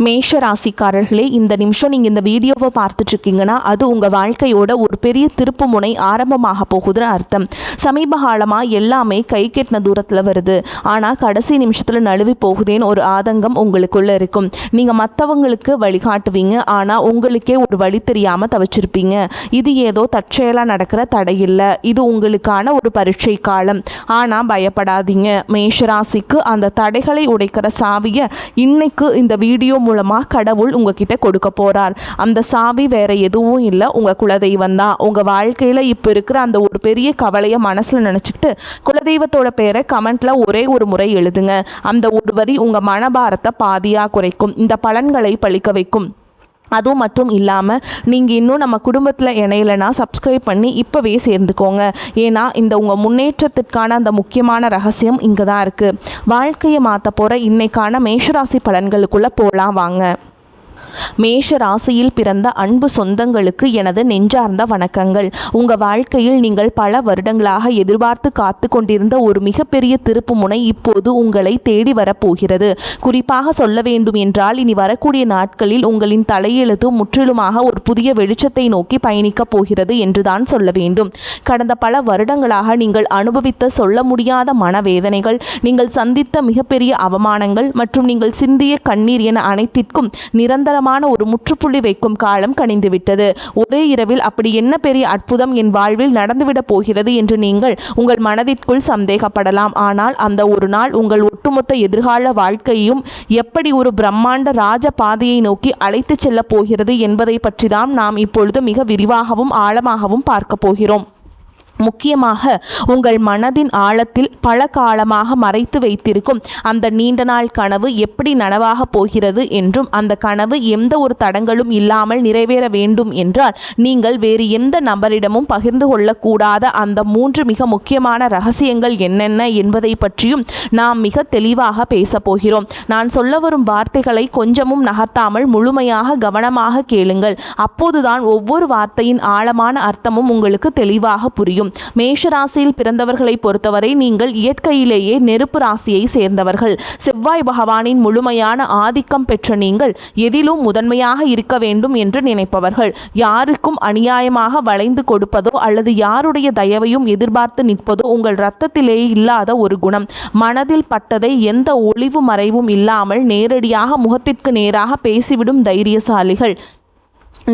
மேஷ ராசிக்காரர்களே, இந்த நிமிஷம் நீங்கள் இந்த வீடியோவை பார்த்துட்ருக்கீங்கன்னா அது உங்கள் வாழ்க்கையோட ஒரு பெரிய திருப்பு முனை ஆரம்பமாக போகுதுன்னு அர்த்தம். சமீப காலமாக எல்லாமே கை கெட்டின தூரத்தில் வருது, ஆனால் கடைசி நிமிஷத்தில் நழுவி போகுதேன்னு ஒரு ஆதங்கம் உங்களுக்குள்ளே இருக்கும். நீங்கள் மற்றவங்களுக்கு வழிகாட்டுவீங்க, ஆனால் உங்களுக்கே ஒரு வழி தெரியாமல் தவிச்சிருப்பீங்க. இது ஏதோ தற்செயலாக நடக்கிற தடையில்லை, இது உங்களுக்கான ஒரு பரீட்சை காலம். ஆனால் பயப்படாதீங்க, மேஷராசிக்கு அந்த தடைகளை உடைக்கிற சாவியை இன்னைக்கு இந்த வீடியோ மூலமாக கடவுள் உங்ககிட்ட கொடுக்க போறார். அந்த சாவி வேற எதுவும் இல்லை, உங்க குலதெய்வம் தான். உங்க வாழ்க்கையில இப்போ இருக்கிற அந்த ஒரு பெரிய கவலையை மனசுல நினைச்சுக்கிட்டு குலதெய்வத்தோட பேரை கமெண்ட்ல ஒரே ஒரு முறை எழுதுங்க. அந்த ஒரு வரி உங்க மனபாரத்தை பாதியா குறைக்கும், இந்த பலன்களை பழிக்க வைக்கும். அதுவும் மட்டும் இல்லாமல் நீங்கள் இன்னும் நம்ம குடும்பத்தில் இணையலைன்னா சப்ஸ்கிரைப் பண்ணி இப்போவே சேர்ந்துக்கோங்க. ஏன்னா இந்த உங்கள் முன்னேற்றத்திற்கான அந்த முக்கியமான ரகசியம் இங்கே தான் இருக்குது. வாழ்க்கையை மாற்ற போகிற இன்னைக்கான மேஷராசி பலன்களுக்குள்ளே போகலாம் வாங்க. மேஷ ராசியில் பிறந்த அன்பு சொந்தங்களுக்கு எனது நெஞ்சார்ந்த வணக்கங்கள். உங்கள் வாழ்க்கையில் நீங்கள் பல வருடங்களாக எதிர்பார்த்து காத்து கொண்டிருந்த ஒரு மிகப்பெரிய திருப்பு முனை இப்போது உங்களை தேடி வரப்போகிறது. குறிப்பாக சொல்ல வேண்டும் என்றால், இனி வரக்கூடிய நாட்களில் உங்களின் தலையெழுத்து முற்றிலுமாக ஒரு புதிய வெளிச்சத்தை நோக்கி பயணிக்கப் போகிறது என்றுதான் சொல்ல வேண்டும். கடந்த பல வருடங்களாக நீங்கள் அனுபவித்த சொல்ல முடியாத மனவேதனைகள், நீங்கள் சந்தித்த மிகப்பெரிய அவமானங்கள் மற்றும் நீங்கள் சிந்திய கண்ணீர் என அனைத்திற்கும் நிரந்தரமான ஒரு முற்றுப்புள்ளி வைக்கும் காலம் கனிந்துவிட்டது. ஒரே இரவில் அப்படி என்ன பெரிய அற்புதம் என் வாழ்வில் நடந்துவிடப் போகிறது என்று நீங்கள் உங்கள் மனதிற்குள் சந்தேகப்படலாம். ஆனால் அந்த ஒரு நாள் உங்கள் ஒட்டுமொத்த எதிர்கால வாழ்க்கையும் எப்படி ஒரு பிரம்மாண்ட ராஜ பாதையை நோக்கி அழைத்து செல்ல போகிறது என்பதை பற்றி தான் நாம் இப்பொழுது மிக விரிவாகவும் ஆழமாகவும் பார்க்க போகிறோம். முக்கியமாக உங்கள் மனதின் ஆழத்தில் பல காலமாக மறைத்து வைத்திருக்கும் அந்த நீண்ட நாள் கனவு எப்படி நனவாக போகிறது என்றும், அந்த கனவு எந்த ஒரு தடங்களும் இல்லாமல் நிறைவேற வேண்டும் என்றால் நீங்கள் வேறு எந்த நபரிடமும் பகிர்ந்து கொள்ளக்கூடாத அந்த 3 மிக முக்கியமான ரகசியங்கள் என்னென்ன என்பதை பற்றியும் நாம் மிக தெளிவாக பேச போகிறோம். நான் சொல்ல வரும் வார்த்தைகளை கொஞ்சமும் நகர்த்தாமல் முழுமையாக கவனமாக கேளுங்கள். அப்போதுதான் ஒவ்வொரு வார்த்தையின் ஆழமான அர்த்தமும் உங்களுக்கு தெளிவாக புரியும். மேஷராசியில் பிறந்தவர்களை பொறுத்தவரை நீங்கள் இயற்கையிலேயே நெருப்பு ராசியை சேர்ந்தவர்கள். செவ்வாய் பகவானின் முழுமையான ஆதிக்கம் பெற்ற நீங்கள் எதிலும் முதன்மையாக இருக்க வேண்டும் என்று நினைப்பவர்கள். யாருக்கும் அநியாயமாக வளைந்து கொடுப்பதோ அல்லது யாருடைய தயவையும் எதிர்பார்த்து நிற்பதோ உங்கள் இரத்தத்திலேயே இல்லாத ஒரு குணம். மனதில் பட்டதை எந்த ஒளிவு மறைவும் இல்லாமல் நேரடியாக முகத்திற்கு நேராக பேசிவிடும் தைரியசாலிகள்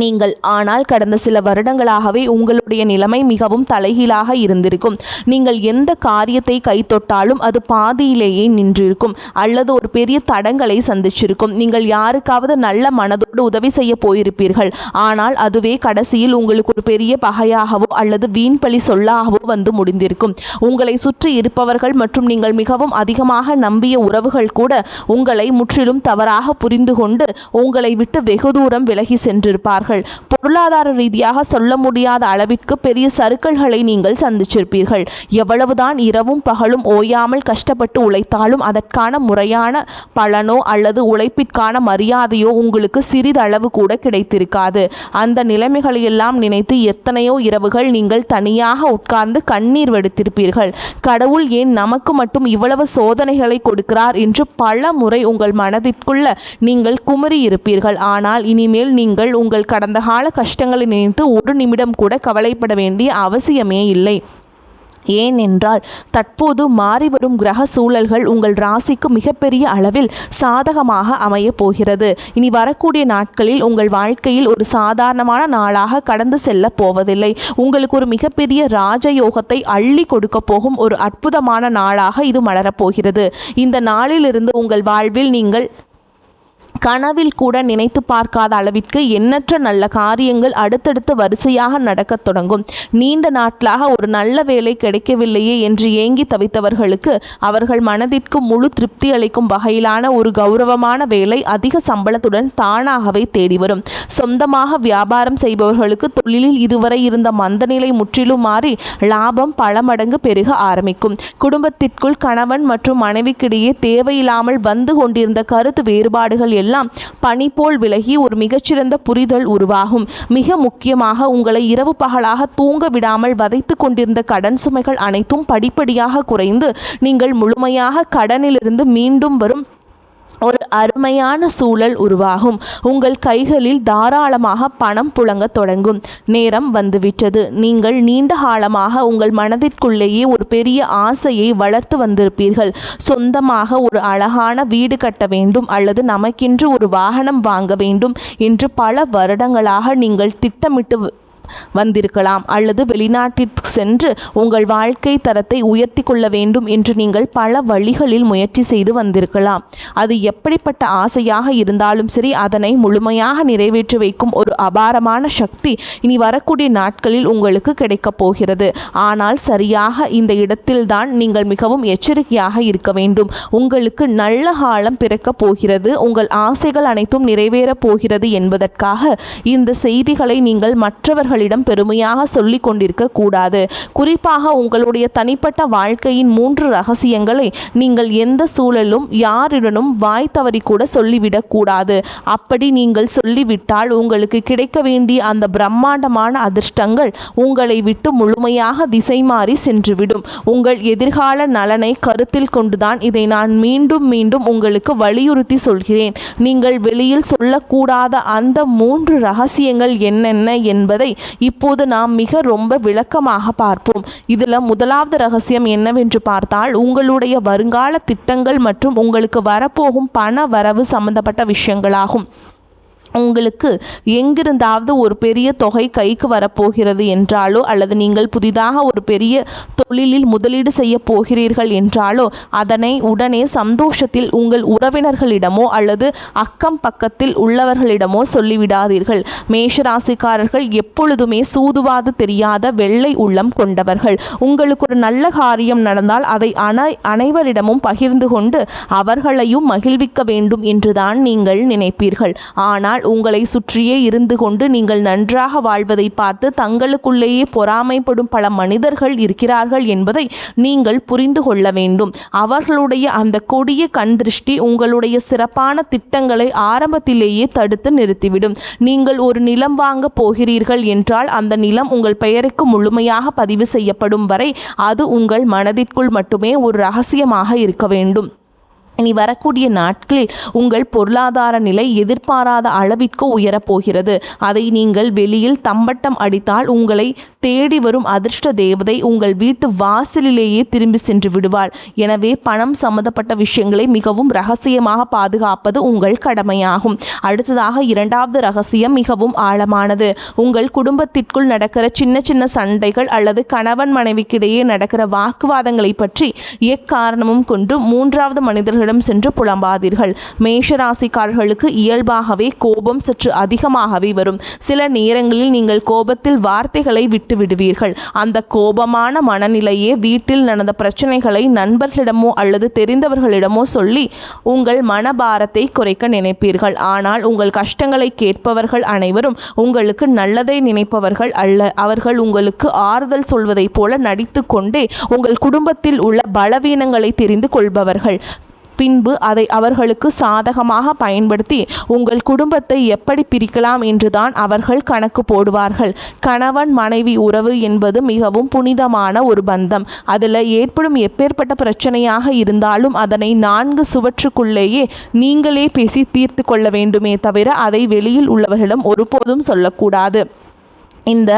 நீங்கள். ஆனால் கடந்த சில வருடங்களாகவே உங்களுடைய நிலைமை மிகவும் தலைகீழாக இருந்திருக்கும். நீங்கள் எந்த காரியத்தை கைத்தொட்டாலும் அது பாதியிலேயே நின்றிருக்கும் அல்லது ஒரு பெரிய தடங்களை சந்திச்சிருக்கும். நீங்கள் யாருக்காவது நல்ல மனதோடு உதவி செய்ய போயிருப்பீர்கள், ஆனால் அதுவே கடைசியில் உங்களுக்கு ஒரு பெரிய பகையாகவோ அல்லது வீண்பழி சொல்லாகவோ வந்து முடிந்திருக்கும். உங்களை சுற்றி இருப்பவர்கள் மற்றும் நீங்கள் மிகவும் அதிகமாக நம்பிய உறவுகள் கூட உங்களை முற்றிலும் தவறாக புரிந்து கொண்டு உங்களை விட்டு வெகு தூரம் விலகி சென்றிருப்பார்கள். பொருளாதார ரீதியாக சொல்ல முடியாத அளவிற்கு பெரிய சறுக்கல்களை நீங்கள் சந்திச்சிருப்பீர்கள். எவ்வளவுதான் இரவும் பகலும் ஓயாமல் கஷ்டப்பட்டு உழைத்தாலும் அதற்கான முறையான பலனோ அல்லது உழைப்பிற்கான மரியாதையோ உங்களுக்கு சிறிதளவு கூட கிடைத்திருக்காது. அந்த நிலைமைகளையெல்லாம் நினைத்து எத்தனையோ இரவுகள் நீங்கள் தனியாக உட்கார்ந்து கண்ணீர் வடித்திருப்பீர்கள். கடவுள் ஏன் நமக்கு மட்டும் இவ்வளவு சோதனைகளை கொடுக்கிறார் என்று பல முறை உங்கள் மனதிற்குள்ள நீங்கள் குமரி இருப்பீர்கள். ஆனால் இனிமேல் நீங்கள் உங்கள் கடந்த கால கஷ்டங்களை நினைத்து ஒரு நிமிடம் கூட கவலைப்பட வேண்டிய அவசியமே இல்லை. ஏனென்றால் தற்போது மாறிவரும் கிரக சூழல்கள் உங்கள் ராசிக்கு மிகப்பெரிய அளவில் சாதகமாக அமைய போகிறது. இனி வரக்கூடிய நாட்களில் உங்கள் வாழ்க்கையில் ஒரு சாதாரணமான நாளாக கடந்து செல்ல போவதில்லை. உங்களுக்கு ஒரு மிகப்பெரிய ராஜயோகத்தை அள்ளி கொடுக்க போகும் ஒரு அற்புதமான நாளாக இது மலரப்போகிறது. இந்த நாளிலிருந்து உங்கள் வாழ்வில் நீங்கள் கனவில் கூட நினைத்து பார்க்காத அளவிற்கு எண்ணற்ற நல்ல காரியங்கள் அடுத்தடுத்து வரிசையாக நடக்கத் தொடங்கும். நீண்ட நாட்களாக ஒரு நல்ல வேலை கிடைக்கவில்லையே என்று ஏங்கி தவித்தவர்களுக்கு அவர்கள் மனதிற்கு முழு திருப்தி அளிக்கும் வகையிலான ஒரு கௌரவமான வேலை அதிக சம்பளத்துடன் தானாகவே தேடி வரும். சொந்தமாக வியாபாரம் செய்பவர்களுக்கு தொழிலில் இதுவரை இருந்த மந்தநிலை முற்றிலும் மாறி லாபம் பல மடங்கு பெருக ஆரம்பிக்கும். குடும்பத்திற்குள் கணவன் மற்றும் மனைவிக்கிடையே தேவையில்லாமல் வந்து கொண்டிருந்த கருத்து வேறுபாடுகள் எல்லாம் பனி போல் விலகி ஒரு மிகச்சிறந்த புரிதல் உருவாகும். மிக முக்கியமாக உங்களை இரவு பகலாக தூங்க விடாமல் வதைத்து கொண்டிருந்த கடன் சுமைகள் அனைத்தும் படிப்படியாக குறைந்து நீங்கள் முழுமையாக கடனிலிருந்து மீண்டும் வரும் ஒரு அருமையான சூழல் உருவாகும். உங்கள் கைகளில் தாராளமாக பணம் புழங்க தொடங்கும். நேரம் வந்துவிட்டது. நீங்கள் நீண்ட காலமாக உங்கள் மனதிற்குள்ளேயே ஒரு பெரிய ஆசையை வளர்த்து வந்திருப்பீர்கள். சொந்தமாக ஒரு அழகான வீடு கட்ட வேண்டும் அல்லது நமக்கென்று ஒரு வாகனம் வாங்க வேண்டும் என்று பல வருடங்களாக நீங்கள் திட்டமிட்டு வந்திருக்கலாம். அல்லது வெளிநாட்டிற்கு சென்று உங்கள் வாழ்க்கை தரத்தை உயர்த்தி கொள்ள வேண்டும் என்று நீங்கள் பல வழிகளில் முயற்சி செய்து வந்திருக்கலாம். அது எப்படிப்பட்ட ஆசையாக இருந்தாலும் சரி, அதனை முழுமையாக நிறைவேற்றி வைக்கும் ஒரு அபாரமான சக்தி இனி வரக்கூடிய நாட்களில் உங்களுக்கு கிடைக்கப் போகிறது. ஆனால் சரியாக இந்த இடத்தில்தான் நீங்கள் மிகவும் எச்சரிக்கையாக இருக்க வேண்டும். உங்களுக்கு நல்ல காலம் பிறக்கப் போகிறது. உங்கள் ஆசைகள் அனைத்தும் நிறைவேறப் போகிறது என்பதற்காக இந்த செய்திகளை நீங்கள் மற்றவர்கள் பெருமையாக சொல்லிக் கொண்டிருக்க கூடாது. குறிப்பாக உங்களுடைய தனிப்பட்ட வாழ்க்கையின் 3 ரகசியங்களை நீங்கள் எந்த சூழலும் யாரிடனும் வாய் தவறி கூட சொல்லிவிடக் கூடாது. அப்படி நீங்கள் சொல்லிவிட்டால் உங்களுக்கு கிடைக்க வேண்டிய அந்த பிரம்மாண்டமான அதிர்ஷ்டங்கள் உங்களை விட்டு முழுமையாக திசை மாறி சென்றுவிடும். உங்கள் எதிர்கால நலனை கருத்தில் கொண்டுதான் இதை நான் மீண்டும் மீண்டும் உங்களுக்கு வலியுறுத்தி சொல்கிறேன். நீங்கள் வெளியில் சொல்லக்கூடாத அந்த 3 ரகசியங்கள் என்னென்ன என்பதை இப்போது நாம் ரொம்ப விளக்கமாக பார்ப்போம். இதில் முதலாவது ரகசியம் என்னவென்று பார்த்தால், உங்களுடைய வருங்கால திட்டங்கள் மற்றும் உங்களுக்கு வரப்போகும் பண வரவு சம்பந்தப்பட்ட விஷயங்களாகும். உங்களுக்கு எங்கிருந்தாவது ஒரு பெரிய தொகை கைக்கு வரப்போகிறது என்றாலோ அல்லது நீங்கள் புதிதாக ஒரு பெரிய தொழிலில் முதலீடு செய்ய போகிறீர்கள் என்றாலோ அதனை உடனே சந்தோஷத்தில் உங்கள் உறவினர்களிடமோ அல்லது அக்கம் பக்கத்தில் உள்ளவர்களிடமோ சொல்லிவிடாதீர்கள். மேஷராசிக்காரர்கள் எப்பொழுதுமே சூதுவாது தெரியாத வெள்ளை உள்ளம் கொண்டவர்கள். உங்களுக்கு ஒரு நல்ல காரியம் நடந்தால் அதை அனைவரிடமும் பகிர்ந்து கொண்டு அவர்களையும் மகிழ்விக்க வேண்டும் என்றுதான் நீங்கள் நினைப்பீர்கள். ஆனால் உங்களை சுற்றியே இருந்து கொண்டு நீங்கள் நன்றாக வாழ்வதை பார்த்து தங்களுக்குள்ளேயே பொறாமைப்படும் பல மனிதர்கள் இருக்கிறார்கள் என்பதை நீங்கள் புரிந்து கொள்ள வேண்டும். அவர்களுடைய அந்த கொடிய கண் திருஷ்டி உங்களுடைய சிறப்பான திட்டங்களை ஆரம்பத்திலேயே தடுத்து நிறுத்திவிடும். நீங்கள் ஒரு நிலம் வாங்க போகிறீர்கள் என்றால் அந்த நிலம் உங்கள் பெயருக்கு முழுமையாக பதிவு செய்யப்படும் வரை அது உங்கள் மனதிற்குள் மட்டுமே ஒரு ரகசியமாக இருக்க வேண்டும். இனி வரக்கூடிய நாட்களில் உங்கள் பொருளாதார நிலை எதிர்பாராத அளவிற்கு உயரப்போகிறது. அதை நீங்கள் வெளியில் தம்பட்டம் அடித்தால் உங்களை தேடி வரும் அதிர்ஷ்ட தேவதை உங்கள் வீட்டு வாசலிலேயே திரும்பி சென்று விடுவாள். எனவே பணம் சம்பந்தப்பட்ட விஷயங்களை மிகவும் ரகசியமாக பாதுகாப்பது உங்கள் கடமையாகும். அடுத்ததாக இரண்டாவது ரகசியம் மிகவும் ஆழமானது. உங்கள் குடும்பத்திற்குள் நடக்கிற சின்ன சின்ன சண்டைகள் அல்லது கணவன் மனைவிக்கிடையே நடக்கிற வாக்குவாதங்களை பற்றி எக்காரணமும் கொண்டு மூன்றாவது மனிதர்களிடம் சென்று புலம்பாதீர்கள். மேஷராசிக்காரர்களுக்கு இயல்பாகவே கோபம் சற்று அதிகமாகவே வரும். சில நேரங்களில் நீங்கள் கோபத்தில் வார்த்தைகளை விட்டு விடுவீர்கள். அந்த கோபமான மனநிலையே வீட்டில் நடந்த பிரச்சனைகளை நண்பர்களிடமோ அல்லது தெரிந்தவர்களிடமோ சொல்லி உங்கள் மனபாரத்தை குறைக்க நினைப்பீர்கள். ஆனால் உங்கள் கஷ்டங்களை கேட்பவர்கள் அனைவரும் உங்களுக்கு நல்லதை நினைப்பவர்கள் அல்ல. அவர்கள் உங்களுக்கு ஆறுதல் சொல்வதைப் போல நடித்து கொண்டே உங்கள் குடும்பத்தில் உள்ள பலவீனங்களை தெரிந்து கொள்பவர்கள். பின்பு அதை அவர்களுக்கு சாதகமாக பயன்படுத்தி உங்கள் குடும்பத்தை எப்படி பிரிக்கலாம் என்றுதான் அவர்கள் கணக்கு போடுவார்கள். கணவன் மனைவி உறவு என்பது மிகவும் புனிதமான ஒரு பந்தம். அதில் ஏற்படும் எப்பேற்பட்ட பிரச்சனையாக இருந்தாலும் அதனை 4 சுவற்றுக்குள்ளேயே நீங்களே பேசி தீர்த்து கொள்ள வேண்டுமே தவிர அதை வெளியில் உள்ளவர்களிடம் ஒருபோதும் சொல்லக்கூடாது. இந்த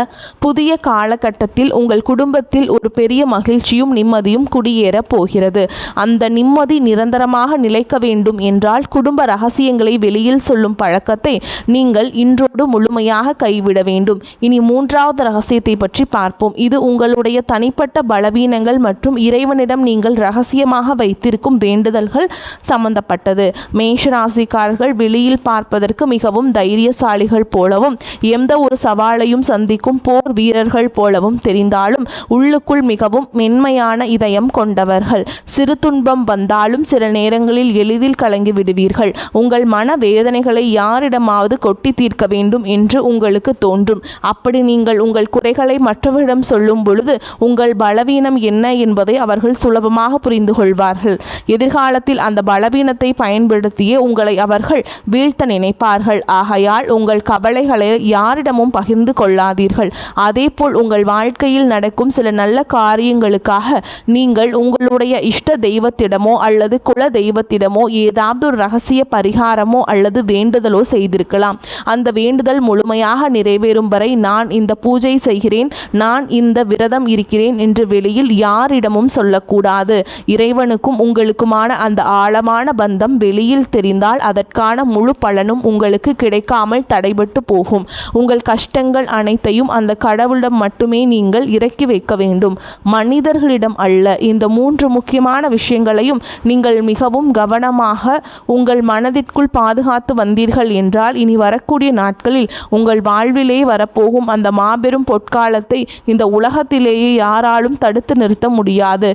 புதிய காலகட்டத்தில் உங்கள் குடும்பத்தில் ஒரு பெரிய மகிழ்ச்சியும் நிம்மதியும் குடியேற போகிறது. அந்த நிம்மதி நிரந்தரமாக நிலைக்க வேண்டும் என்றால் குடும்ப ரகசியங்களை வெளியில் சொல்லும் பழக்கத்தை நீங்கள் இன்றோடு முழுமையாக கைவிட வேண்டும். இனி மூன்றாவது ரகசியத்தை பற்றி பார்ப்போம். இது உங்களுடைய தனிப்பட்ட பலவீனங்கள் மற்றும் இறைவனிடம் நீங்கள் ரகசியமாக வைத்திருக்கும் வேண்டுதல்கள் சம்பந்தப்பட்டது. மேஷராசிக்காரர்கள் வெளியில் பார்ப்பதற்கு மிகவும் தைரியசாலிகள் போலவும் எந்த ஒரு சவாலையும் சந்திக்கும் போர் வீரர்கள் போலவும் தெரிந்தாலும் உள்ளுக்குள் மிகவும் மென்மையான இதயம் கொண்டவர்கள். சிறு துன்பம் வந்தாலும் சில நேரங்களில் எளிதில் கலங்கி விடுவீர்கள். உங்கள் மன வேதனைகளை யாரிடமாவது கொட்டி தீர்க்க வேண்டும் என்று உங்களுக்கு தோன்றும். அப்படி நீங்கள் உங்கள் குறைகளை மற்றவரிடம் சொல்லும் பொழுது உங்கள் பலவீனம் என்ன என்பதை அவர்கள் சுலபமாக புரிந்து கொள்வார்கள். எதிர்காலத்தில் அந்த பலவீனத்தை பயன்படுத்தியே உங்களை அவர்கள் வீழ்த்த நினைப்பார்கள். ஆகையால் உங்கள் கவலைகளை யாரிடமும் பகிர்ந்து கொள்ள விடாதீர்கள். அதேபோல் உங்கள் வாழ்க்கையில் நடக்கும் சில நல்ல காரியங்களுக்காக நீங்கள் உங்களுடைய இஷ்ட தெய்வத்திடமோ அல்லது குல தெய்வத்திடமோ ஏதாவது ஒரு ரகசிய பரிகாரமோ அல்லது வேண்டுதலோ செய்திருக்கலாம். அந்த வேண்டுதல் முழுமையாக நிறைவேறும் வரை நான் இந்த பூஜை செய்கிறேன், நான் இந்த விரதம் இருக்கிறேன் என்று வெளியில் யாரிடமும் சொல்லக்கூடாது. இறைவனுக்கும் உங்களுக்குமான அந்த ஆழமான பந்தம் வெளியில் தெரிந்தால் அதற்கான முழு பலனும் உங்களுக்கு கிடைக்காமல் தடைபட்டு போகும். உங்கள் கஷ்டங்கள் அனைத்தையும் அந்த கடவுளிடம் மட்டுமே நீங்கள் இறக்கி வைக்க வேண்டும், மனிதர்களிடம் அல்ல. இந்த 3 முக்கியமான விஷயங்களையும் நீங்கள் மிகவும் கவனமாக உங்கள் மனதிற்குள் பாதுகாத்து வந்தீர்கள் என்றால் இனி வரக்கூடிய நாட்களில் உங்கள் வாழ்விலே வரப்போகும் அந்த மாபெரும் பொற்காலத்தை இந்த உலகத்திலேயே யாராலும் தடுத்து நிறுத்த முடியாது.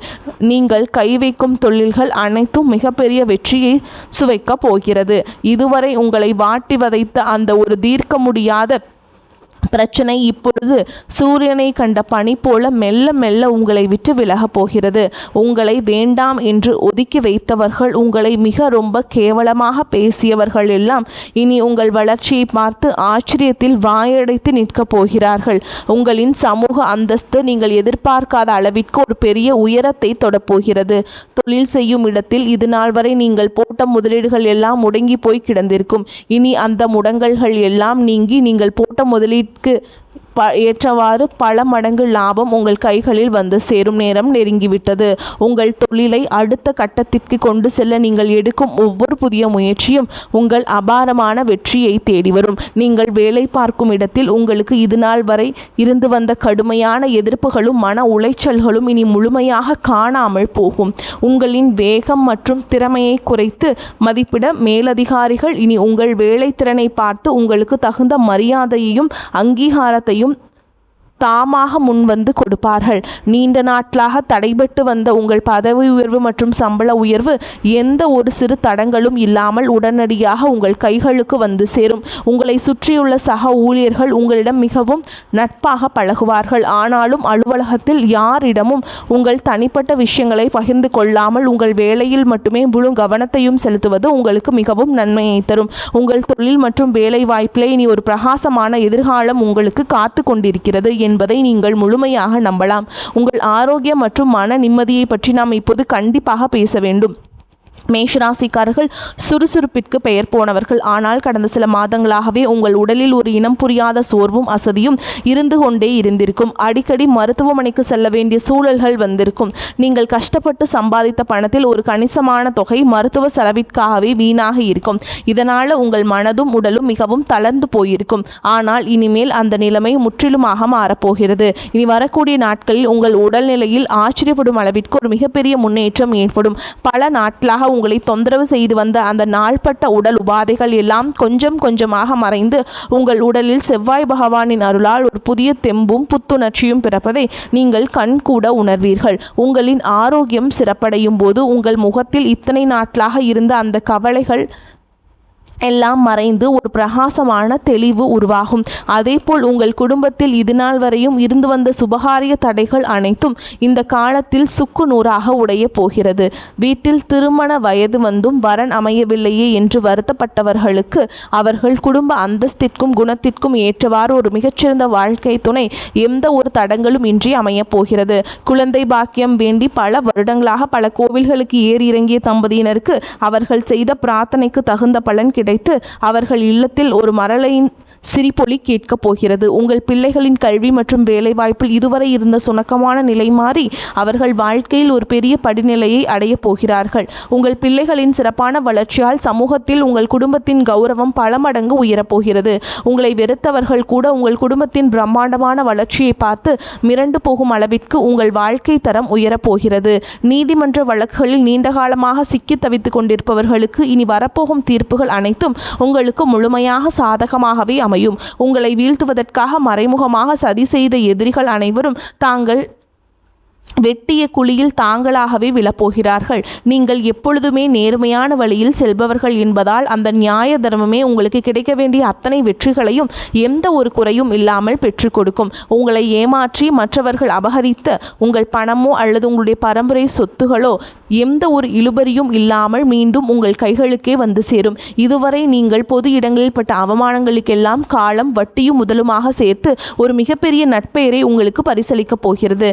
நீங்கள் கை வைக்கும் தொழில்கள் அனைத்தும் மிகப்பெரிய வெற்றியை சுவைக்கப் போகிறது. இதுவரை உங்களை வாட்டி வதைத்த அந்த ஒரு தீர்க்க முடியாத பிரச்சனை இப்பொழுது சூரியனை கண்ட பனி போல மெல்ல மெல்ல உங்களை விட்டு விலகப் போகிறது. உங்களை வேண்டாம் என்று ஒதுக்கி வைத்தவர்கள், உங்களை மிக ரொம்ப கேவலமாக பேசியவர்கள் எல்லாம் இனி உங்கள் வளர்ச்சியை பார்த்து ஆச்சரியத்தில் வாயடைத்து நிற்கப் போகிறார்கள். உங்களின் சமூக அந்தஸ்து நீங்கள் எதிர்பார்க்காத அளவிற்கு ஒரு பெரிய உயரத்தை தொடப்போகிறது. தொழில் செய்யும் இடத்தில் இது நாள் வரை நீங்கள் போட்ட முதலீடுகள் எல்லாம் முடங்கி போய் கிடந்திருக்கும். இனி அந்த முடங்கல்கள் எல்லாம் நீங்கி நீங்கள் போட்ட முதலீட்டுக்கு ஏற்றவாறு பல மடங்கு லாபம் உங்கள் கைகளில் வந்து சேரும் நேரம் நெருங்கிவிட்டது. உங்கள் தொழிலை அடுத்த கட்டத்திற்கு கொண்டு செல்ல நீங்கள் எடுக்கும் ஒவ்வொரு புதிய முயற்சியும் உங்கள் அபாரமான வெற்றியை தேடி வரும். நீங்கள் வேலை பார்க்கும் இடத்தில் உங்களுக்கு இது நாள் வரை இருந்து வந்த கடுமையான எதிர்ப்புகளும் மன உளைச்சல்களும் இனி முழுமையாக காணாமல் போகும். உங்களின் வேகம் மற்றும் திறமையை குறைத்து மதிப்பிட மேலதிகாரிகள் இனி உங்கள் வேலை திறனை பார்த்து உங்களுக்கு தகுந்த மரியாதையையும் அங்கீகாரத்தையும் தாமாக முன்வந்து கொடுப்பார்கள். நீண்ட நாட்களாக தடைபட்டு வந்த உங்கள் பதவி உயர்வு மற்றும் சம்பள உயர்வு எந்த ஒரு சிறு தடங்களும் இல்லாமல் உடனடியாக உங்கள் கைகளுக்கு வந்து சேரும். உங்களை சுற்றியுள்ள சக ஊழியர்கள் உங்களிடம் மிகவும் நட்பாக பழகுவார்கள். ஆனாலும் அலுவலகத்தில் யாரிடமும் உங்கள் தனிப்பட்ட விஷயங்களை பகிர்ந்து கொள்ளாமல் உங்கள் வேலையில் மட்டுமே முழு கவனத்தையும் செலுத்துவது உங்களுக்கு மிகவும் நன்மையை தரும். உங்கள் தொழில் மற்றும் வேலை வாய்ப்பிலே இனி ஒரு பிரகாசமான எதிர்காலம் உங்களுக்கு காத்து கொண்டிருக்கிறது என்பதை நீங்கள் முழுமையாக நம்பலாம். உங்கள் ஆரோக்கியம் மற்றும் மன நிம்மதியை பற்றி நாம் இப்போது கண்டிப்பாக பேச வேண்டும். மேஷராசிக்காரர்கள் சுறுசுறுப்பிற்கு பெயர் போனவர்கள். ஆனால் கடந்த சில மாதங்களாகவே உங்கள் உடலில் ஒரு இனம் புரியாத சோர்வும் அசதியும் இருந்து கொண்டே இருந்திருக்கும். அடிக்கடி மருத்துவமனைக்கு செல்ல வேண்டிய சூழல்கள் வந்திருக்கும். நீங்கள் கஷ்டப்பட்டு சம்பாதித்த பணத்தில் ஒரு கணிசமான தொகை மருத்துவ செலவிற்காகவே வீணாக இருக்கும். இதனால் உங்கள் மனதும் உடலும் மிகவும் தளர்ந்து போயிருக்கும். ஆனால் இனிமேல் அந்த நிலைமை முற்றிலுமாக மாறப்போகிறது. இனி வரக்கூடிய நாட்களில் உங்கள் உடல்நிலையில் ஆச்சரியப்படும் அளவிற்கு ஒரு மிகப்பெரிய முன்னேற்றம் ஏற்படும். பல நாட்களாக உங்களை தொந்தரவு செய்து வந்த அந்த நாள்பட்ட உடல் உபாதைகள் எல்லாம் கொஞ்சம் கொஞ்சமாக மறைந்து உங்கள் உடலில் செவ்வாய் பகவானின் அருளால் ஒரு புதிய தெம்பும் புத்துணர்ச்சியும் பிறப்பதை நீங்கள் கண்கூட உணர்வீர்கள். உங்களின் ஆரோக்கியம் சிறப்படையும் போது உங்கள் முகத்தில் இத்தனை நாட்களாக இருந்த அந்த கவலைகள் எல்லாம் மறைந்து ஒரு பிரகாசமான தெளிவு உருவாகும். அதேபோல் உங்கள் குடும்பத்தில் இதுநாள் வரையும் இருந்து வந்த சுபகாரிய தடைகள் அனைத்தும் இந்த காலத்தில் சுக்கு நூறாக உடைய போகிறது. வீட்டில் திருமண வயது வந்தும் வரன் அமையவில்லையே என்று வருத்தப்பட்டவர்களுக்கு அவர்கள் குடும்ப அந்தஸ்திற்கும் குணத்திற்கும் ஏற்றவாறு ஒரு மிகச்சிறந்த வாழ்க்கை துணை எந்த ஒரு தடங்களும் இன்றி அமையப் போகிறது. குழந்தை பாக்கியம் வேண்டி பல வருடங்களாக பல கோவில்களுக்கு ஏறி இறங்கிய தம்பதியினருக்கு அவர்கள் செய்த பிரார்த்தனைக்கு தகுந்த பலன் கிடைத்து அவர்கள் இல்லத்தில் ஒரு மரளையின் சிரிப்பொலி கேட்கப் போகிறது. உங்கள் பிள்ளைகளின் கல்வி மற்றும் வேலைவாய்ப்பில் இதுவரை இருந்த சுணக்கமான நிலை மாறி அவர்கள் வாழ்க்கையில் ஒரு பெரிய படிநிலையை அடையப் போகிறார்கள். உங்கள் பிள்ளைகளின் சிறப்பான வளர்ச்சியால் சமூகத்தில் உங்கள் குடும்பத்தின் கௌரவம் பல மடங்கு உயரப்போகிறது. உங்களை வெறுத்தவர்கள் கூட உங்கள் குடும்பத்தின் பிரம்மாண்டமான வளர்ச்சியை பார்த்து மிரண்டு போகும் அளவிற்கு உங்கள் வாழ்க்கை தரம் உயரப்போகிறது. நீதிமன்ற வழக்குகளில் நீண்டகாலமாக சிக்கி தவித்துக் கொண்டிருப்பவர்களுக்கு இனி வரப்போகும் தீர்ப்புகள் அனைத்தும் உங்களுக்கு முழுமையாக சாதகமாகவே அமையும். உங்களை வீழ்த்துவதற்காக மறைமுகமாக சதி செய்த எதிரிகள் அனைவரும் தாங்கள் வெட்டிய குழியில் தாங்களாகவே விழப்போகிறார்கள். நீங்கள் எப்பொழுதுமே நேர்மையான வழியில் செல்பவர்கள் என்பதால் அந்த நியாய தர்மமே உங்களுக்கு கிடைக்க வேண்டிய அத்தனை வெற்றிகளையும் எந்த ஒரு குறையும் இல்லாமல் பெற்றுக் கொடுக்கும். உங்களை ஏமாற்றி மற்றவர்கள் அபகரித்த உங்கள் பணமோ அல்லது உங்களுடைய பரம்பரை சொத்துகளோ எந்த ஒரு இழுபறியும் இல்லாமல் மீண்டும் உங்கள் கைகளுக்கே வந்து சேரும். இதுவரை நீங்கள் பொது இடங்களில் பட்ட அவமானங்களுக்கெல்லாம் காலம் வட்டியும் முதலுமாக சேர்த்து ஒரு மிகப்பெரிய நட்பெயரை உங்களுக்கு பரிசளிக்கப் போகிறது.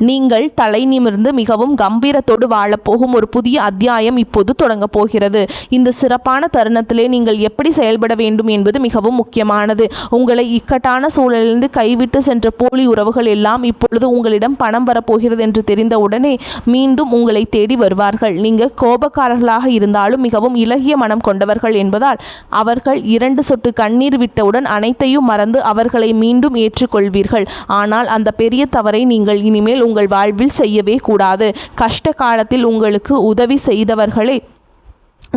நீங்கள் தலை நிமிர்ந்து மிகவும் கம்பீரத்தோடு வாழப்போகும் ஒரு புதிய அத்தியாயம் இப்போது தொடங்கப் போகிறது. இந்த சிறப்பான தருணத்திலே நீங்கள் எப்படி செயல்பட வேண்டும் என்பது மிகவும் முக்கியமானது. உங்களை இக்கட்டான சூழலிலிருந்து கைவிட்டு சென்ற போலி உறவுகள் எல்லாம் இப்பொழுது உங்களிடம் பணம் வரப்போகிறது என்று தெரிந்தவுடனே மீண்டும் உங்களை தேடி வருவார்கள். நீங்கள் கோபக்காரர்களாக இருந்தாலும் மிகவும் இலகிய மனம் கொண்டவர்கள் என்பதால் அவர்கள் 2 சொட்டு கண்ணீர் விட்டவுடன் அனைத்தையும் மறந்து அவர்களை மீண்டும் ஏற்றுக்கொள்வீர்கள். ஆனால் அந்த பெரிய தவறை நீங்கள் இனிமேல் உங்கள் வாழ்வில் செய்யவே கூடாது. கஷ்ட காலத்தில் உங்களுக்கு உதவி செய்தவர்களை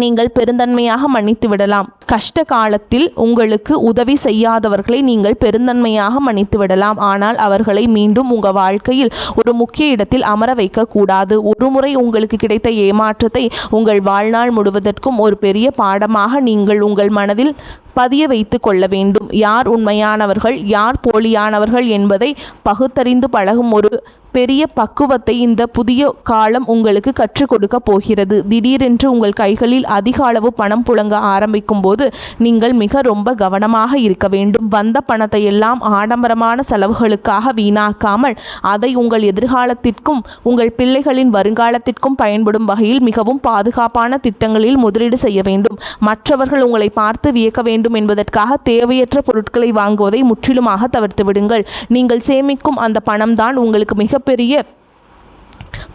நீங்கள் பெருந்தன்மையாக மன்னித்து விடலாம். கஷ்ட காலத்தில் உங்களுக்கு உதவி செய்யாதவர்களை நீங்கள் பெருந்தன்மையாக மன்னித்து விடலாம். ஆனால் அவர்களை மீண்டும் உங்கள் வாழ்க்கையில் ஒரு முக்கிய இடத்தில் அமர வைக்க கூடாது. ஒரு முறை உங்களுக்கு கிடைத்த ஏமாற்றத்தை உங்கள் வாழ்நாள் முழுவதற்கும் ஒரு பெரிய பாடமாக நீங்கள் உங்கள் மனதில் பதிய வைத்து கொள்ள வேண்டும். யார் உண்மையானவர்கள் யார் போலியானவர்கள் என்பதை பகுத்தறிந்து பழகும் ஒரு பெரிய பக்குவத்தை இந்த புதிய காலம் உங்களுக்கு கற்றுக் கொடுக்க போகிறது. திடீரென்று உங்கள் கைகளில் அதிக அளவு பணம் புழங்க ஆரம்பிக்கும் போது நீங்கள் ரொம்ப கவனமாக இருக்க வேண்டும். வந்த பணத்தை எல்லாம் ஆடம்பரமான செலவுகளுக்காக வீணாக்காமல் அதை உங்கள் எதிர்காலத்திற்கும் உங்கள் பிள்ளைகளின் வருங்காலத்திற்கும் பயன்படும் வகையில் மிகவும் பாதுகாப்பான திட்டங்களில் முதலீடு செய்ய வேண்டும். மற்றவர்கள் உங்களை பார்த்து வியக்க வேண்டும் என்பதற்காக தேவையற்ற பொருட்களை வாங்குவதை முற்றிலுமாக தவிர்த்து விடுங்கள். நீங்கள் சேமிக்கும் அந்த பணம்தான் உங்களுக்கு மிகப்பெரிய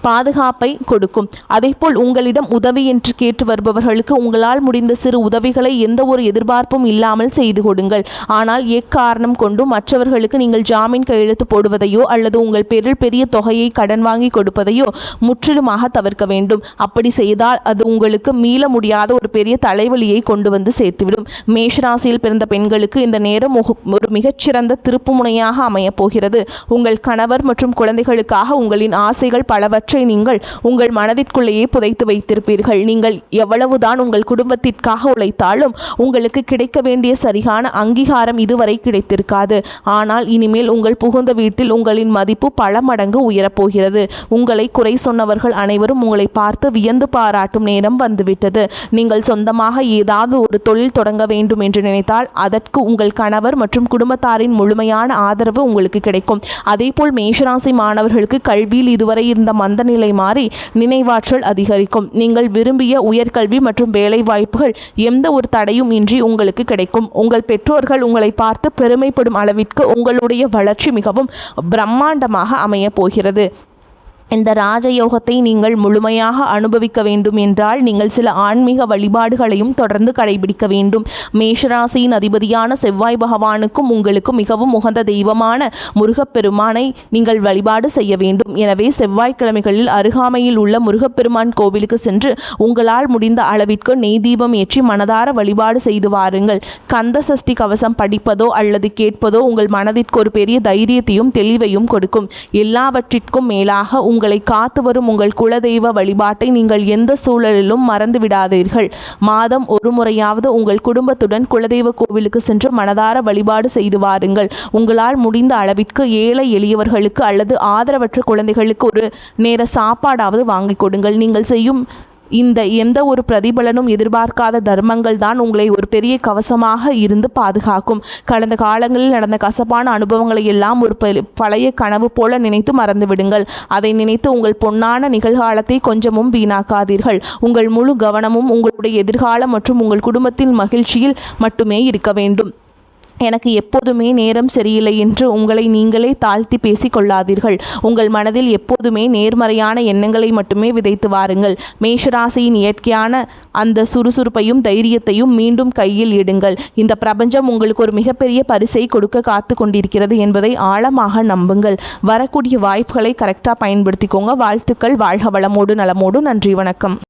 பாதுகாப்பை கொடுக்கும். அதேபோல் உங்களிடம் உதவி என்று கேட்டு வருபவர்களுக்கு உங்களால் முடிந்த சிறு உதவிகளை எந்த ஒரு எதிர்பார்ப்பும் இல்லாமல் செய்து கொடுங்கள். ஆனால் எக்காரணம் கொண்டும் மற்றவர்களுக்கு நீங்கள் ஜாமீன் கையெழுத்து போடுவதையோ அல்லது உங்கள் பேரில் பெரிய தொகையை கடன் வாங்கி கொடுப்பதையோ முற்றிலுமாக தவிர்க்க வேண்டும். அப்படி செய்தால் அது உங்களுக்கு மீள முடியாத ஒரு பெரிய தலைவலியை கொண்டு வந்து சேர்த்துவிடும். மேஷராசியில் பிறந்த பெண்களுக்கு இந்த நேரம் ஒரு மிகச்சிறந்த திருப்புமுனையாக அமையப் போகிறது. உங்கள் கணவர் மற்றும் குழந்தைகளுக்காக உங்களின் ஆசைகள் பலவற்றை நீங்கள் உங்கள் மனதிற்குள்ளேயே புதைத்து வைத்திருப்பீர்கள். நீங்கள் எவ்வளவுதான் உங்கள் குடும்பத்திற்காக உழைத்தாலும் உங்களுக்கு கிடைக்க வேண்டிய சரியான அங்கீகாரம் இதுவரை கிடைத்திருக்காது. ஆனால் இனிமேல் உங்கள் புகுந்த வீட்டில் உங்களின் மதிப்பு பல மடங்கு உயரப்போகிறது. உங்களை குறை சொன்னவர்கள் அனைவரும் உங்களை பார்த்து வியந்து பாராட்டும் நேரம் வந்துவிட்டது. நீங்கள் சொந்தமாக ஏதாவது ஒரு தொழில் தொடங்க வேண்டும் என்று நினைத்தால் அதற்கு உங்கள் கணவர் மற்றும் குடும்பத்தாரின் முழுமையான ஆதரவு உங்களுக்கு கிடைக்கும். அதேபோல் மேஷராசி மாணவர்களுக்கு கல்வியில் இதுவரை இருந்த மந்த நிலை மாறி நினைவாற்றல் அதிகரிக்கும். நீங்கள் விரும்பிய உயர்கல்வி மற்றும் வேலை வாய்ப்புகள் எந்த ஒரு தடையும் இன்றி உங்களுக்கு கிடைக்கும். உங்கள் பெற்றோர்கள் உங்களை பார்த்து பெருமைப்படும் அளவிற்கு உங்களுடைய வளர்ச்சி மிகவும் பிரம்மாண்டமாக அமைய போகிறது. இந்த ராஜயோகத்தை நீங்கள் முழுமையாக அனுபவிக்க வேண்டும் என்றால் நீங்கள் சில ஆன்மீக வழிபாடுகளையும் தொடர்ந்து கடைபிடிக்க வேண்டும். மேஷராசியின் அதிபதியான செவ்வாய் பகவானுக்கும் உங்களுக்கு மிகவும் உகந்த தெய்வமான முருகப்பெருமானை நீங்கள் வழிபாடு செய்ய வேண்டும். எனவே செவ்வாய்க்கிழமைகளில் அருகாமையில் உள்ள முருகப்பெருமான் கோவிலுக்கு சென்று உங்களால் முடிந்த அளவிற்கு நெய் தீபம் ஏற்றி மனதார வழிபாடு செய்து வாருங்கள். கந்த சஷ்டி கவசம் படிப்பதோ அல்லது கேட்பதோ உங்கள் மனதிற்கு ஒரு பெரிய தைரியத்தையும் தெளிவையும் கொடுக்கும். எல்லாவற்றிற்கும் மேலாக உங்களை காத்து வரும் உங்கள் குலதெய்வ வழிபாட்டை நீங்கள் எந்த சூழலிலும் மறந்து விடாதீர்கள். மாதம் ஒரு முறையாவது உங்கள் குடும்பத்துடன் குலதெய்வ கோவிலுக்கு சென்று மனதார வழிபாடு செய்து வாருங்கள். உங்களால் முடிந்த அளவிற்கு ஏழை எளியவர்களுக்கு அல்லது ஆதரவற்ற குழந்தைகளுக்கு ஒரு நேர சாப்பாடாவது வாங்கி கொடுங்கள். நீங்கள் செய்யும் இந்த எந்த ஒரு பிரதிபலனும் எதிர்பார்க்காத தர்மங்கள் தான் உங்களை ஒரு பெரிய கவசமாக இருந்து பாதுகாக்கும். கடந்த காலங்களில் நடந்த கசப்பான அனுபவங்களை எல்லாம் ஒரு பழைய கனவு போல நினைத்து மறந்து விடுங்கள். அதை நினைத்து உங்கள் பொன்னான நிகழ்காலத்தை கொஞ்சமும் வீணாக்காதீர்கள். உங்கள் முழு கவனமும் உங்களுடைய எதிர்காலம் மற்றும் உங்கள் குடும்பத்தின் மகிழ்ச்சியில் மட்டுமே இருக்க வேண்டும். எனக்கு எப்போதுமே நேரம் சரியில்லை என்று உங்களை நீங்களே தாழ்த்தி பேசிக் கொள்ளாதீர்கள். உங்கள் மனதில் எப்போதுமே நேர்மறையான எண்ணங்களை மட்டுமே விதைத்து வாருங்கள். மேஷராசியின் இயற்கையான அந்த சுறுசுறுப்பையும் தைரியத்தையும் மீண்டும் கையில் எடுங்கள். இந்த பிரபஞ்சம் உங்களுக்கு ஒரு மிகப்பெரிய பரிசை கொடுக்க காத்து கொண்டிருக்கிறது என்பதை ஆழமாக நம்புங்கள். வரக்கூடிய வாய்ப்புகளை கரெக்டாக பயன்படுத்திக்கோங்க. வாழ்த்துக்கள். வாழ்க வளமோடு நலமோடு. நன்றி, வணக்கம்.